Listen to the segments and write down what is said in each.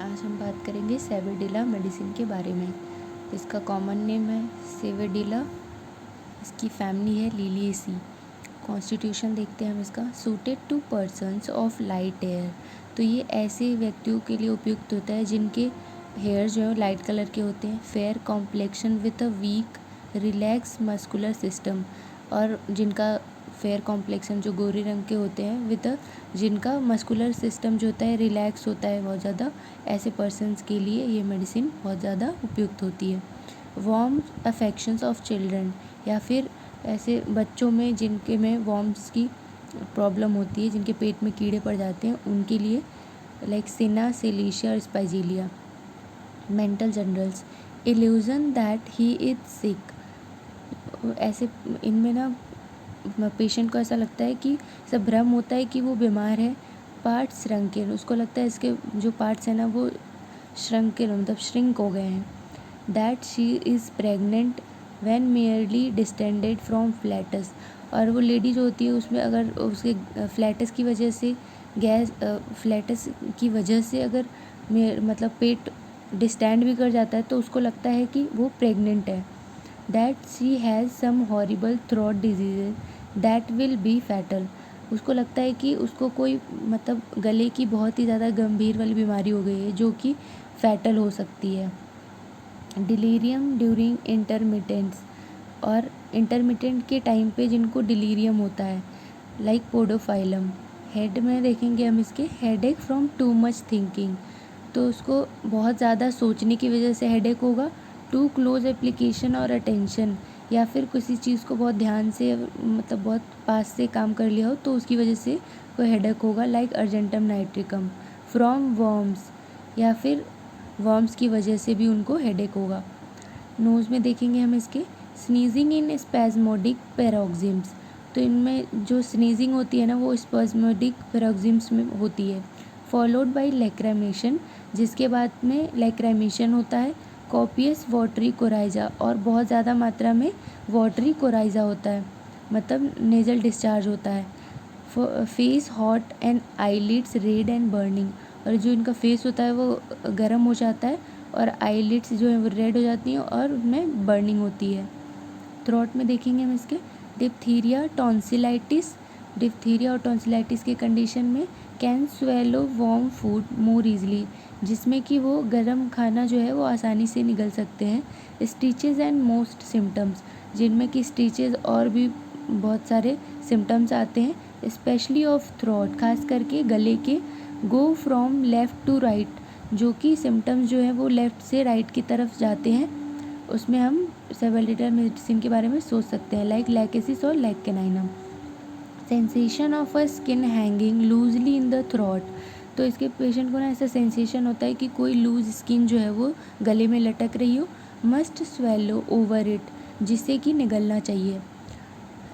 आज हम बात करेंगे सेवेडिला मेडिसिन के बारे में। इसका कॉमन नेम है सेवेडिला, इसकी फैमिली है लिलिएसी। कॉन्स्टिट्यूशन देखते हैं हम इसका। Suited to persons of light hair, तो ये ऐसे व्यक्तियों के लिए उपयुक्त होता है जिनके हेयर जो है लाइट कलर के होते हैं। Fair complexion with a weak relax muscular system, और जिनका फेयर कॉम्प्लेक्शन जो गोरे रंग के होते हैं विद जिनका मस्कुलर सिस्टम जो होता है रिलैक्स होता है बहुत ज़्यादा, ऐसे पर्सन्स के लिए ये मेडिसिन बहुत ज़्यादा उपयुक्त होती है। वार्म अफेक्शंस ऑफ चिल्ड्रन, या फिर ऐसे बच्चों में जिनके में वॉर्म्स की प्रॉब्लम होती है, जिनके पेट में कीड़े पड़ जाते हैं, उनके लिए लाइक सिना सेलेशिया और Spigelia. Mental generals, illusion that he is sick, ऐसे इनमें ना पेशेंट को ऐसा लगता है कि सब भ्रम होता है कि वो बीमार है। पार्ट्स श्रंकेन, उसको लगता है इसके जो पार्ट्स हैं ना वो श्रंकेन मतलब श्रिंक हो गए हैं। That she is pregnant when merely distended from flats, और वो लेडी जो होती है उसमें अगर उसके फ्लैटस की वजह से फ्लैटस की वजह से अगर मतलब पेट डिस्टेंड भी कर जाता है तो उसको लगता है कि वो प्रेग्नेंट है। That she has some horrible throat disease that will be fatal, उसको लगता है कि उसको कोई मतलब गले की बहुत ही ज़्यादा गंभीर वाली बीमारी हो गई है जो कि फैटल हो सकती है। डिलीरियम ड्यूरिंग इंटरमिटेंट्स, और इंटरमिटेंट के टाइम पे जिनको डिलीरियम होता है लाइक पोडोफाइलम। हेड में देखेंगे हम इसके headache from too much thinking, तो उसको बहुत ज़्यादा सोचने की वजह से हेडेक होगा। टू क्लोज एप्लीकेशन और अटेंशन, या फिर किसी चीज़ को बहुत ध्यान से मतलब बहुत पास से काम कर लिया हो तो उसकी वजह से कोई हेडेक होगा like argentum nitricum. From worms, या फिर वर्म्स की वजह से भी उनको हेडेक होगा। नोज़ में देखेंगे हम इसके स्नीजिंग इन स्पैज़मोडिक पैरोक्सिम्स, तो इनमें जो स्नीजिंग होती है ना वो स्पैज़मोडिक पैरोक्सिम्स में होती है। फॉलोड बाय लैक्रामेशन, जिसके बाद में लैक्रामेशन होता है। कॉपियस वाटरी कोराइजा, और बहुत ज़्यादा मात्रा में वाटरी कोराइजा होता है, मतलब नेज़ल डिस्चार्ज होता है। Face hot and eyelids red and burning, और जो इनका फेस होता है वो गर्म हो जाता है और आईलिड्स जो है वो रेड हो जाती हैं और उनमें बर्निंग होती है। थ्रोट में देखेंगे हम इसके डिप्थीरिया टॉन्सिलाइटिस, डिप्थीरिया और टॉन्सिलाइटिस के कंडीशन में can swallow warm food more easily, जिसमें कि वो गर्म खाना जो है वो आसानी से निगल सकते हैं। स्टिचेस एंड मोस्ट सिम्टम्स, जिनमें कि स्टिचेस और भी बहुत सारे सिम्टम्स आते हैं, स्पेशली ऑफ थ्रोट, खास करके गले के। Go from left to right, जो कि सिम्टम्स जो है वो लेफ़्ट से राइट की तरफ जाते हैं, उसमें हम सेवेडिला मेडिसिन के बारे में सोच सकते हैं लाइक लैकेसिस और Lac caninum. Sensation of a skin hanging loosely in the throat, तो इसके पेशेंट को ना ऐसा सेंसेशन होता है कि कोई लूज स्किन जो है वो गले में लटक रही हो। मस्ट स्वेलो ओवर इट, जिससे कि निगलना चाहिए,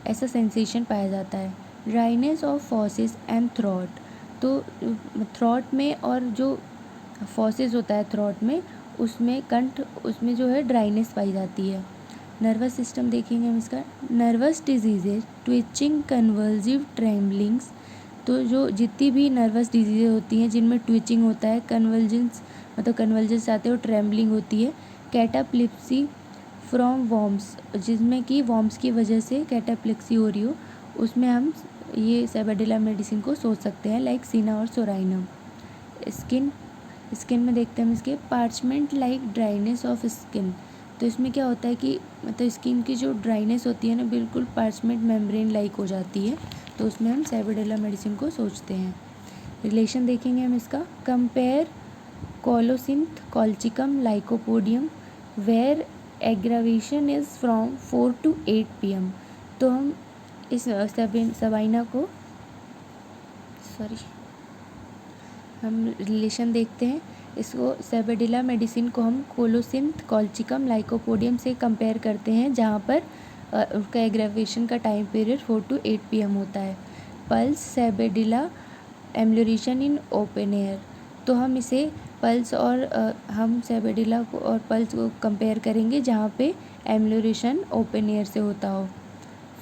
ऐसा सेंसेशन पाया जाता है। ड्राइनेस ऑफ फॉसेस एंड थ्रोट, तो थ्रोट में और जो फॉसेस होता है थ्रोट में उसमें कंठ उसमें जो है ड्राइनेस पाई जाती है। नर्वस सिस्टम देखेंगे हम इसका। नर्वस डिजीजेज ट्विचिंग कन्वल्सिव ट्रेम्बलिंग्स, तो जो जितनी भी नर्वस डिजीज़ेज होती हैं जिनमें ट्विचिंग होता है, कन्वल्जेंस मतलब कन्वल्जेंस आते हैं और ट्रेम्बलिंग होती है। कैटाप्लिप्सी फ्रॉम वॉर्म्स, जिसमें कि वॉर्म्स की वजह से कैटाप्लेक्सी हो रही हो, उसमें हम ये सेवेडिला मेडिसिन को सोच सकते हैं लाइक सीना और सोराइनम। स्किन स्किन में देखते हैं हम इसके parchment like dryness of skin, तो इसमें क्या होता है कि मतलब स्किन की जो ड्राइनेस होती है ना बिल्कुल पार्चमेंट मेम्ब्रेन लाइक हो जाती है, तो उसमें हम सेवेडिला मेडिसिन को सोचते हैं। रिलेशन देखेंगे हम इसका। Compare colocynth colchicum lycopodium where aggravation is from 4 to 8 PM, तो हम इस सबाइना को हम रिलेशन देखते हैं। इसको सेवेडिला मेडिसिन को हम कोलोसिंथ कॉल्चिकम लाइकोपोडियम से कंपेयर करते हैं, जहाँ पर उसका एग्रावेशन का टाइम पीरियड 4 to 8 PM होता है। पल्स सेवेडिला एम्लोरेशन इन ओपन एयर, तो हम इसे पल्स और हम सेवेडिला को और पल्स को कंपेयर करेंगे जहाँ पे एम्लोरेशन ओपन एयर से होता हो।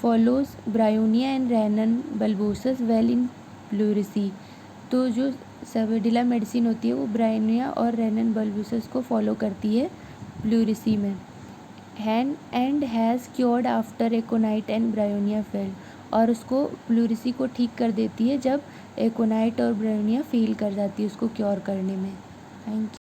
फॉलोज ब्रायोनिया एंड रैनन बल्बोसस वेल इन प्लूरिसी, तो जो सेवेडिला मेडिसिन होती है वो ब्रायोनिया और रेनन बल्बूसस को फॉलो करती है प्लूरिसी में। And has cured after Aconite and Bryonia fail, और उसको प्लूरिसी को ठीक कर देती है जब एकोनाइट और ब्रायोनिया फेल कर जाती है उसको क्योर करने में। Thank you.